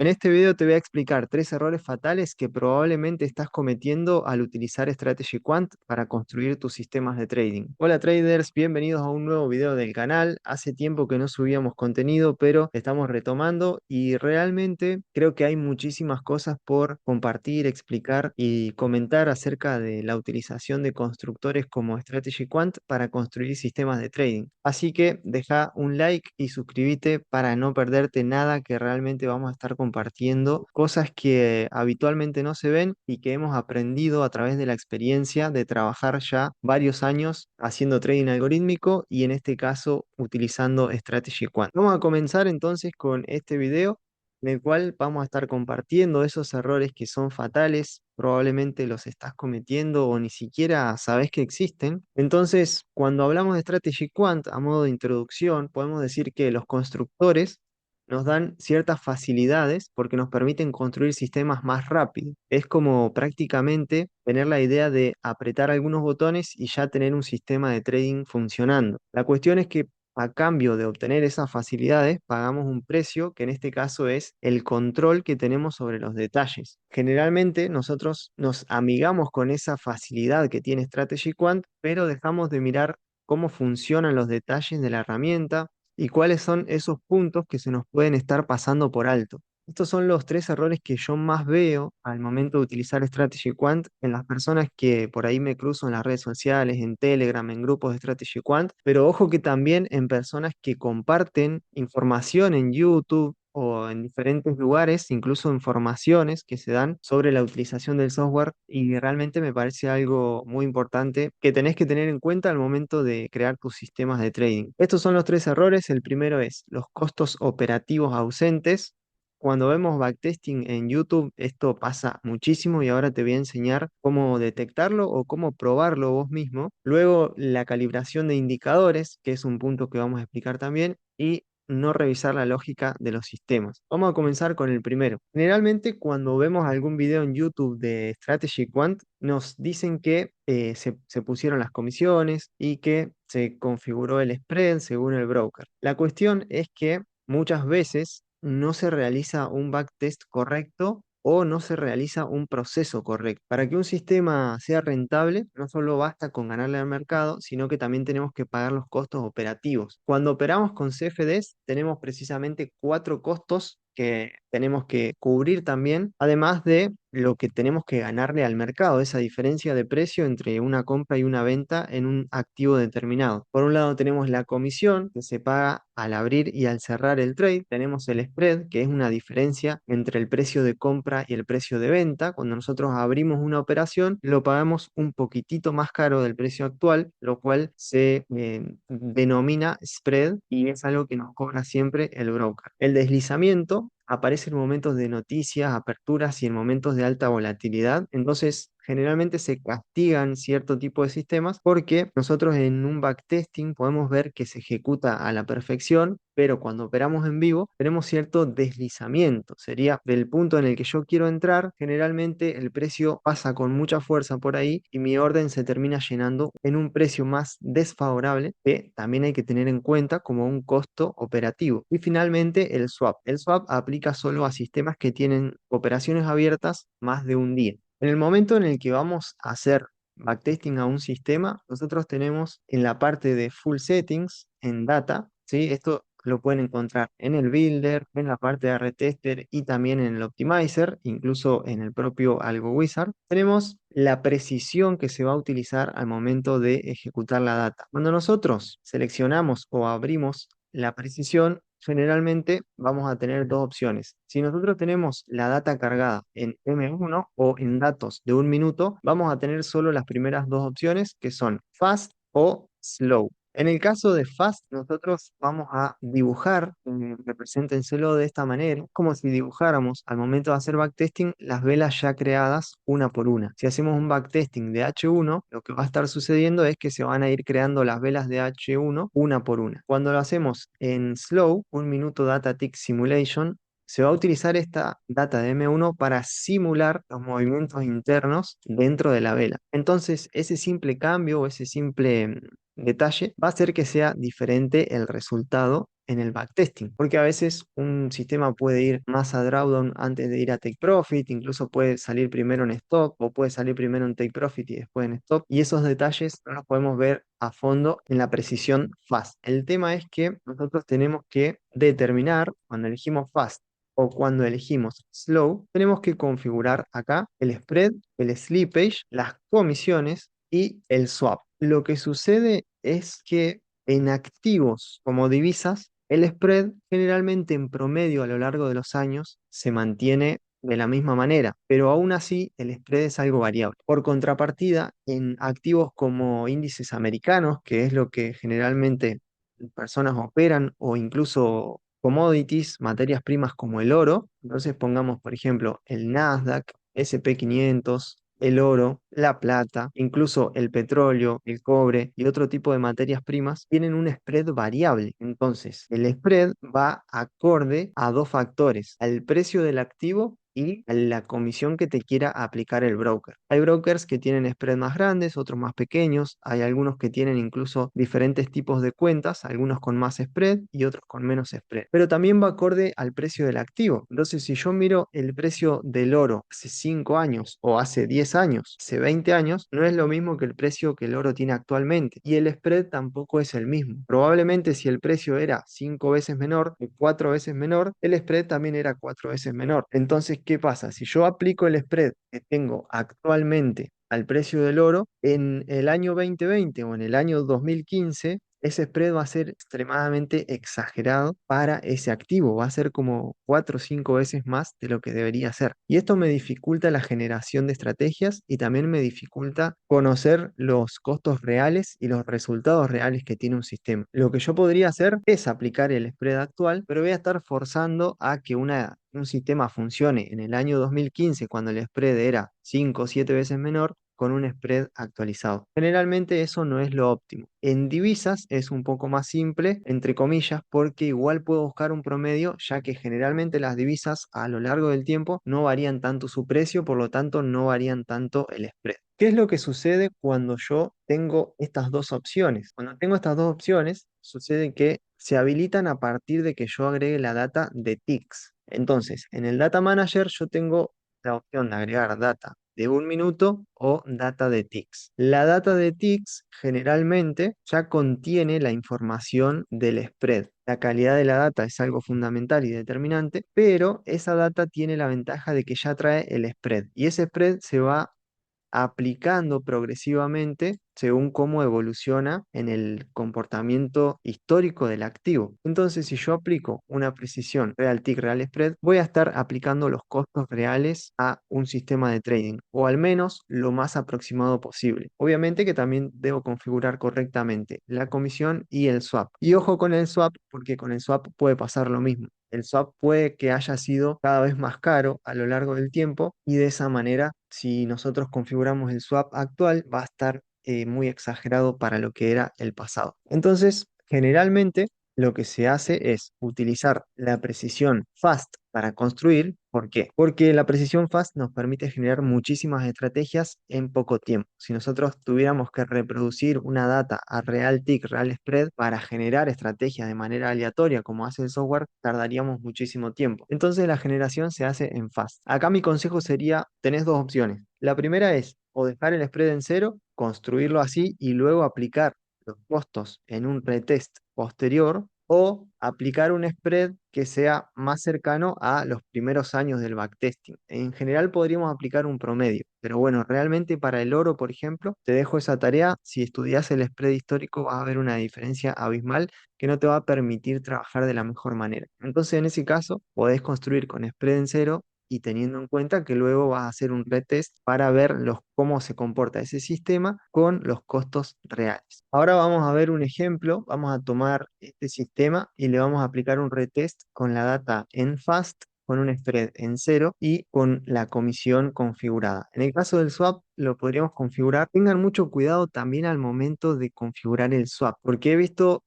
En este video te voy a explicar tres errores fatales que probablemente estás cometiendo al utilizar Strategy Quant para construir tus sistemas de trading. Hola traders, bienvenidos a un nuevo video del canal. Hace tiempo que no subíamos contenido, pero estamos retomando y realmente creo que hay muchísimas cosas por compartir, explicar y comentar acerca de la utilización de constructores como Strategy Quant para construir sistemas de trading. Así que deja un like y suscríbete para no perderte nada, que realmente vamos a estar compartiendo cosas que habitualmente no se ven y que hemos aprendido a través de la experiencia de trabajar ya varios años haciendo trading algorítmico y en este caso utilizando Strategy Quant. Vamos a comenzar entonces con este video en el cual vamos a estar compartiendo esos errores que son fatales, probablemente los estás cometiendo o ni siquiera sabes que existen. Entonces, cuando hablamos de Strategy Quant, a modo de introducción, podemos decir que los constructores nos dan ciertas facilidades porque nos permiten construir sistemas más rápido. Es como prácticamente tener la idea de apretar algunos botones y ya tener un sistema de trading funcionando. La cuestión es que a cambio de obtener esas facilidades, pagamos un precio que en este caso es el control que tenemos sobre los detalles. Generalmente nosotros nos amigamos con esa facilidad que tiene Strategy Quant, pero dejamos de mirar cómo funcionan los detalles de la herramienta y cuáles son esos puntos que se nos pueden estar pasando por alto. Estos son los tres errores que yo más veo al momento de utilizar Strategy Quant en las personas que por ahí me cruzo en las redes sociales, en Telegram, en grupos de Strategy Quant, pero ojo que también en personas que comparten información en YouTube o en diferentes lugares, incluso informaciones que se dan sobre la utilización del software y realmente me parece algo muy importante que tenés que tener en cuenta al momento de crear tus sistemas de trading. Estos son los tres errores. El primero es los costos operativos ausentes. Cuando vemos backtesting en YouTube, esto pasa muchísimo y ahora te voy a enseñar cómo detectarlo o cómo probarlo vos mismo. Luego, la calibración de indicadores, que es un punto que vamos a explicar también, y no revisar la lógica de los sistemas. Vamos a comenzar con el primero. Generalmente, cuando vemos algún video en YouTube de Strategy Quant, nos dicen que se pusieron las comisiones y que se configuró el spread según el broker. La cuestión es que muchas veces no se realiza un backtest correcto o no se realiza un proceso correcto. Para que un sistema sea rentable, no solo basta con ganarle al mercado, sino que también tenemos que pagar los costos operativos. Cuando operamos con CFDs, tenemos precisamente cuatro costos que tenemos que cubrir también, además de lo que tenemos que ganarle al mercado, esa diferencia de precio entre una compra y una venta en un activo determinado. Por un lado tenemos la comisión que se paga al abrir y al cerrar el trade, tenemos el spread, que es una diferencia entre el precio de compra y el precio de venta. Cuando nosotros abrimos una operación, lo pagamos un poquitito más caro del precio actual, lo cual se denomina spread y es algo que nos cobra siempre el broker. El deslizamiento aparece en momentos de noticias, aperturas y en momentos de alta volatilidad. Entonces, generalmente se castigan cierto tipo de sistemas porque nosotros en un backtesting podemos ver que se ejecuta a la perfección, pero cuando operamos en vivo tenemos cierto deslizamiento. Sería del punto en el que yo quiero entrar, generalmente el precio pasa con mucha fuerza por ahí y mi orden se termina llenando en un precio más desfavorable que también hay que tener en cuenta como un costo operativo. Y finalmente el swap. El swap aplica solo a sistemas que tienen operaciones abiertas más de un día. En el momento en el que vamos a hacer backtesting a un sistema, nosotros tenemos en la parte de full settings, en data, ¿sí? Esto lo pueden encontrar en el builder, en la parte de retester y también en el optimizer, incluso en el propio Algo Wizard. Tenemos la precisión que se va a utilizar al momento de ejecutar la data. Cuando nosotros seleccionamos o abrimos la precisión, generalmente vamos a tener dos opciones. Si nosotros tenemos la data cargada en M1 o en datos de un minuto, vamos a tener solo las primeras dos opciones que son fast o slow. En el caso de fast, nosotros vamos a dibujar, represéntenselo de esta manera, como si dibujáramos al momento de hacer backtesting las velas ya creadas una por una. Si hacemos un backtesting de H1, lo que va a estar sucediendo es que se van a ir creando las velas de H1 una por una. Cuando lo hacemos en slow, un minuto data tick simulation, se va a utilizar esta data de M1 para simular los movimientos internos dentro de la vela. Entonces, ese simple cambio o ese simple detalle va a hacer que sea diferente el resultado en el backtesting, porque a veces un sistema puede ir más a drawdown antes de ir a take profit, incluso puede salir primero en stop o puede salir primero en take profit y después en stop, y esos detalles no los podemos ver a fondo en la precisión fast. El tema es que nosotros tenemos que determinar cuando elegimos fast o cuando elegimos slow, tenemos que configurar acá el spread, el slippage, las comisiones y el swap. Lo que sucede es que en activos como divisas, el spread generalmente en promedio a lo largo de los años se mantiene de la misma manera, pero aún así el spread es algo variable. Por contrapartida, en activos como índices americanos, que es lo que generalmente personas operan, o incluso commodities, materias primas como el oro, entonces pongamos por ejemplo el Nasdaq, SP 500, el oro, la plata, incluso el petróleo, el cobre y otro tipo de materias primas, tienen un spread variable. Entonces, el spread va acorde a dos factores, al precio del activo y a la comisión que te quiera aplicar el broker. Hay brokers que tienen spread más grandes, otros más pequeños, hay algunos que tienen incluso diferentes tipos de cuentas, algunos con más spread y otros con menos spread. Pero también va acorde al precio del activo. Entonces, si yo miro el precio del oro hace 5 años o hace 10 años, hace 20 años, no es lo mismo que el precio que el oro tiene actualmente. Y el spread tampoco es el mismo. Probablemente si el precio era 5 veces menor o 4 veces menor, el spread también era 4 veces menor. Entonces, ¿qué pasa? Si yo aplico el spread que tengo actualmente al precio del oro, en el año 2020 o en el año 2015, ese spread va a ser extremadamente exagerado para ese activo, va a ser como 4 o 5 veces más de lo que debería ser. Y esto me dificulta la generación de estrategias y también me dificulta conocer los costos reales y los resultados reales que tiene un sistema. Lo que yo podría hacer es aplicar el spread actual, pero voy a estar forzando a que un sistema funcione en el año 2015, cuando el spread era 5 o 7 veces menor, con un spread actualizado. Generalmente eso no es lo óptimo. En divisas es un poco más simple, entre comillas, porque igual puedo buscar un promedio, ya que generalmente las divisas a lo largo del tiempo no varían tanto su precio, por lo tanto no varían tanto el spread. ¿Qué es lo que sucede cuando yo tengo estas dos opciones? Cuando tengo estas dos opciones, sucede que se habilitan a partir de que yo agregue la data de ticks. Entonces, en el Data Manager yo tengo la opción de agregar data de 1 minuto o data de ticks. La data de ticks generalmente ya contiene la información del spread. La calidad de la data es algo fundamental y determinante, pero esa data tiene la ventaja de que ya trae el spread y ese spread se va aplicando progresivamente según cómo evoluciona en el comportamiento histórico del activo. Entonces, si yo aplico una precisión real tick, real spread, voy a estar aplicando los costos reales a un sistema de trading, o al menos lo más aproximado posible. Obviamente que también debo configurar correctamente la comisión y el swap. Y ojo con el swap, porque con el swap puede pasar lo mismo. El swap puede que haya sido cada vez más caro a lo largo del tiempo, y de esa manera, si nosotros configuramos el swap actual, va a estar muy exagerado para lo que era el pasado. Entonces, generalmente lo que se hace es utilizar la precisión fast para construir. ¿Por qué? Porque la precisión fast nos permite generar muchísimas estrategias en poco tiempo. Si nosotros tuviéramos que reproducir una data a real tick, real spread para generar estrategias de manera aleatoria como hace el software, tardaríamos muchísimo tiempo. Entonces la generación se hace en fast. Acá mi consejo sería, tenés dos opciones. La primera es o dejar el spread en cero, construirlo así y luego aplicar los costos en un retest posterior, o aplicar un spread que sea más cercano a los primeros años del backtesting. En general podríamos aplicar un promedio, pero bueno, realmente para el oro, por ejemplo, te dejo esa tarea. Si estudias el spread histórico vas a ver una diferencia abismal que no te va a permitir trabajar de la mejor manera. Entonces, en ese caso, podés construir con spread en cero, y teniendo en cuenta que luego vas a hacer un retest para ver cómo se comporta ese sistema con los costos reales. Ahora vamos a ver un ejemplo. Vamos a tomar este sistema y le vamos a aplicar un retest con la data en fast, con un spread en cero y con la comisión configurada. En el caso del swap lo podríamos configurar. Tengan mucho cuidado también al momento de configurar el swap, porque he visto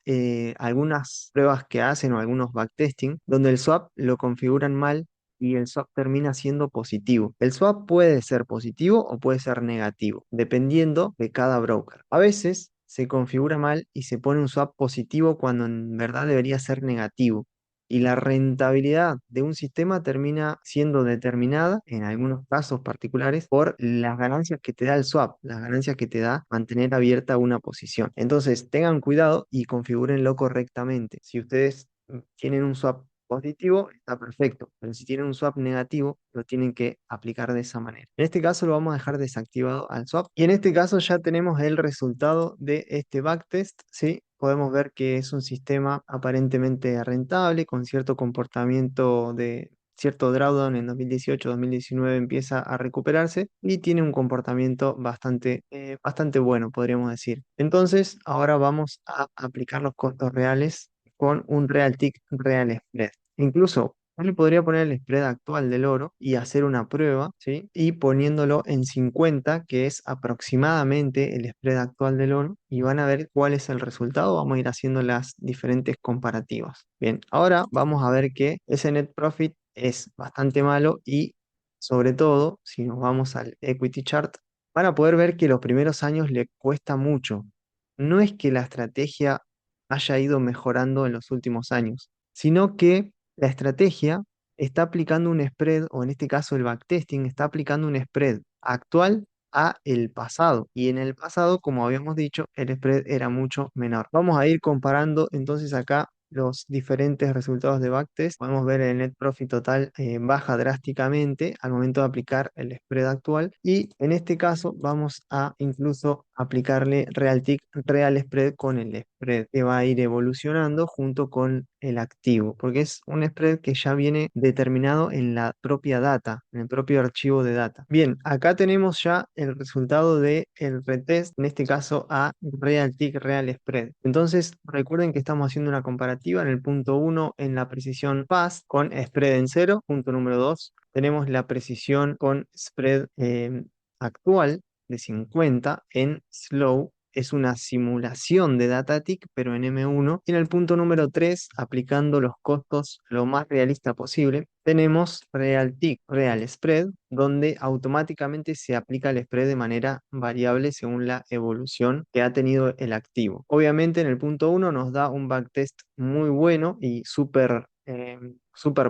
algunas pruebas que hacen o algunos backtesting donde el swap lo configuran mal y el swap termina siendo positivo. El swap puede ser positivo o puede ser negativo, dependiendo de cada broker. A veces se configura mal y se pone un swap positivo cuando en verdad debería ser negativo. Y la rentabilidad de un sistema termina siendo determinada, en algunos casos particulares, por las ganancias que te da el swap, las ganancias que te da mantener abierta una posición. Entonces, tengan cuidado y configúrenlo correctamente. Si ustedes tienen un swap positivo, está perfecto, pero si tienen un swap negativo, lo tienen que aplicar de esa manera. En este caso lo vamos a dejar desactivado al swap y en este caso ya tenemos el resultado de este backtest, ¿sí? Podemos ver que es un sistema aparentemente rentable, con cierto comportamiento de cierto drawdown en 2018-2019 empieza a recuperarse y tiene un comportamiento bastante bueno, podríamos decir. Entonces, ahora vamos a aplicar los costos reales con un real tick real spread. Incluso yo le podría poner el spread actual del oro y hacer una prueba, ¿sí? Y poniéndolo en 50, que es aproximadamente el spread actual del oro, y van a ver cuál es el resultado. Vamos a ir haciendo las diferentes comparativas. Bien, ahora vamos a ver que ese net profit es bastante malo y sobre todo, si nos vamos al equity chart, van a poder ver que los primeros años le cuesta mucho. No es que la estrategia haya ido mejorando en los últimos años, sino que la estrategia está aplicando un spread, o en este caso el backtesting, está aplicando un spread actual a el pasado. Y en el pasado, como habíamos dicho, el spread era mucho menor. Vamos a ir comparando entonces acá los diferentes resultados de backtest. Podemos ver el net profit total baja drásticamente al momento de aplicar el spread actual. Y en este caso vamos a incluso aplicarle real tick, real spread con el spread que va a ir evolucionando junto con el activo, porque es un spread que ya viene determinado en la propia data, en el propio archivo de data. Bien, acá tenemos ya el resultado del retest, en este caso a real tick, real spread. Entonces, recuerden que estamos haciendo una comparativa en el punto 1 en la precisión fast con spread en cero. Punto número 2, tenemos la precisión con spread actual de 50 en slow. Es una simulación de DataTick, pero en M1. Y en el punto número 3, aplicando los costos lo más realista posible, tenemos Real Tick, Real Spread, donde automáticamente se aplica el spread de manera variable según la evolución que ha tenido el activo. Obviamente en el punto 1 nos da un backtest muy bueno y súper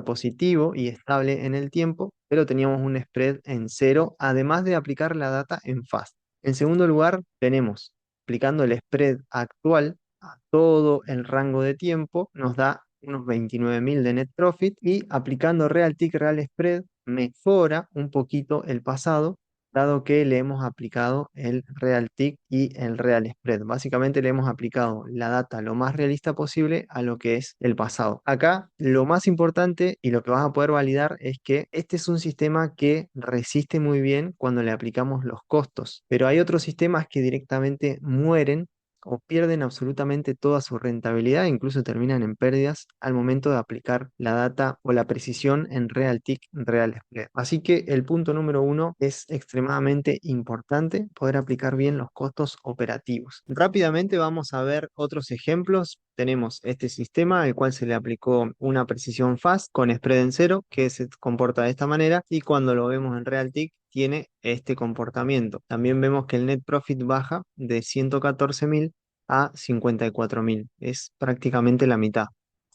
positivo y estable en el tiempo, pero teníamos un spread en cero, además de aplicar la data en fast. En segundo lugar, tenemos aplicando el spread actual a todo el rango de tiempo, nos da unos 29.000 de net profit y aplicando real tick, real spread, mejora un poquito el pasado, dado que le hemos aplicado el real tick y el real spread. Básicamente le hemos aplicado la data lo más realista posible a lo que es el pasado. Acá lo más importante y lo que vas a poder validar es que este es un sistema que resiste muy bien cuando le aplicamos los costos, pero hay otros sistemas que directamente mueren o pierden absolutamente toda su rentabilidad, incluso terminan en pérdidas al momento de aplicar la data o la precisión en real tick, real spread. Así que el punto número 1 es extremadamente importante poder aplicar bien los costos operativos. Rápidamente vamos a ver otros ejemplos. Tenemos este sistema al cual se le aplicó una precisión fast con spread en cero que se comporta de esta manera y cuando lo vemos en real tick tiene este comportamiento. También vemos que el net profit baja de 114.000 a 54.000. Es prácticamente la mitad.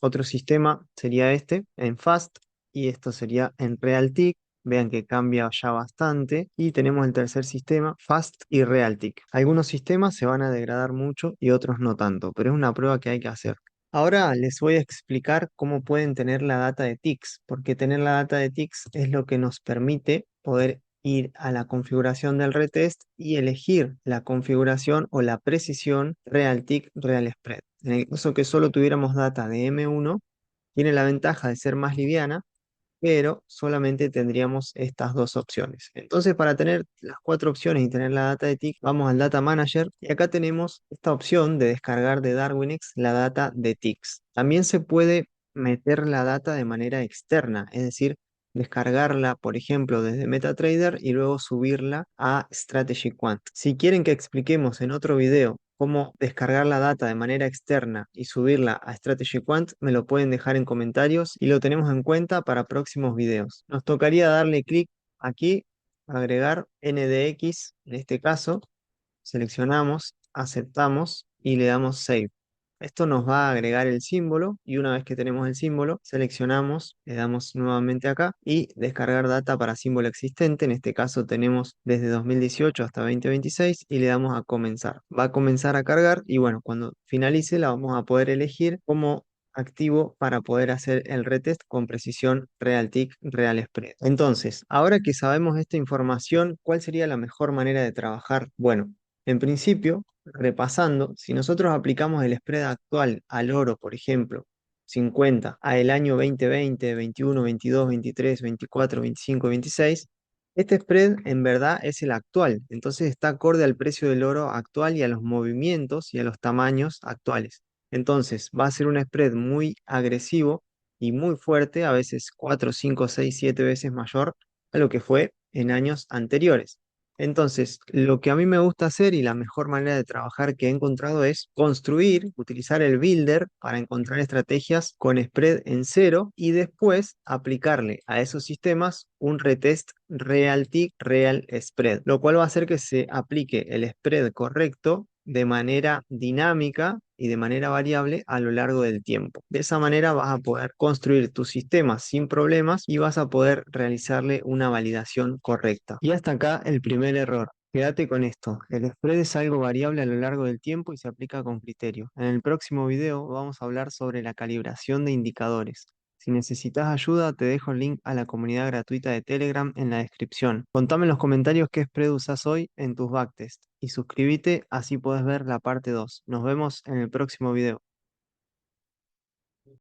Otro sistema sería este en fast y esto sería en real tick. Vean que cambia ya bastante. Y tenemos el tercer sistema, Fast y Realtic. Algunos sistemas se van a degradar mucho y otros no tanto, pero es una prueba que hay que hacer. Ahora les voy a explicar cómo pueden tener la data de ticks, porque tener la data de ticks es lo que nos permite poder ir a la configuración del retest y elegir la configuración o la precisión Real Tick, Real Spread. En el caso que solo tuviéramos data de M1, tiene la ventaja de ser más liviana, pero solamente tendríamos estas dos opciones. Entonces, para tener las cuatro opciones y tener la data de tick, vamos al Data Manager y acá tenemos esta opción de descargar de Darwinex la data de ticks. También se puede meter la data de manera externa, es decir, descargarla, por ejemplo, desde MetaTrader y luego subirla a Strategy Quant. Si quieren que expliquemos en otro video cómo descargar la data de manera externa y subirla a Strategy Quant, me lo pueden dejar en comentarios y lo tenemos en cuenta para próximos videos. Nos tocaría darle clic aquí, agregar NDX, en este caso, seleccionamos, aceptamos y le damos Save. Esto nos va a agregar el símbolo y una vez que tenemos el símbolo, seleccionamos, le damos nuevamente acá y descargar data para símbolo existente. En este caso tenemos desde 2018 hasta 2026 y le damos a comenzar. Va a comenzar a cargar y bueno, cuando finalice la vamos a poder elegir como activo para poder hacer el retest con precisión real tick, real spread. Entonces, ahora que sabemos esta información, ¿cuál sería la mejor manera de trabajar? Bueno, en principio, repasando, si nosotros aplicamos el spread actual al oro, por ejemplo, 50 a el año 2020, 21, 22, 23, 24, 25, 26, este spread en verdad es el actual, entonces está acorde al precio del oro actual y a los movimientos y a los tamaños actuales. Entonces va a ser un spread muy agresivo y muy fuerte, a veces 4, 5, 6, 7 veces mayor a lo que fue en años anteriores. Entonces, lo que a mí me gusta hacer y la mejor manera de trabajar que he encontrado es construir, utilizar el builder para encontrar estrategias con spread en cero y después aplicarle a esos sistemas un retest real tick, real spread, lo cual va a hacer que se aplique el spread correcto de manera dinámica y de manera variable a lo largo del tiempo. De esa manera vas a poder construir tu sistema sin problemas y vas a poder realizarle una validación correcta. Y hasta acá el primer error. Quédate con esto. El spread es algo variable a lo largo del tiempo y se aplica con criterio. En el próximo video vamos a hablar sobre la calibración de indicadores. Si necesitas ayuda, te dejo el link a la comunidad gratuita de Telegram en la descripción. Contame en los comentarios qué spread usás hoy en tus backtests y suscríbete, así puedes ver la parte 2. Nos vemos en el próximo video.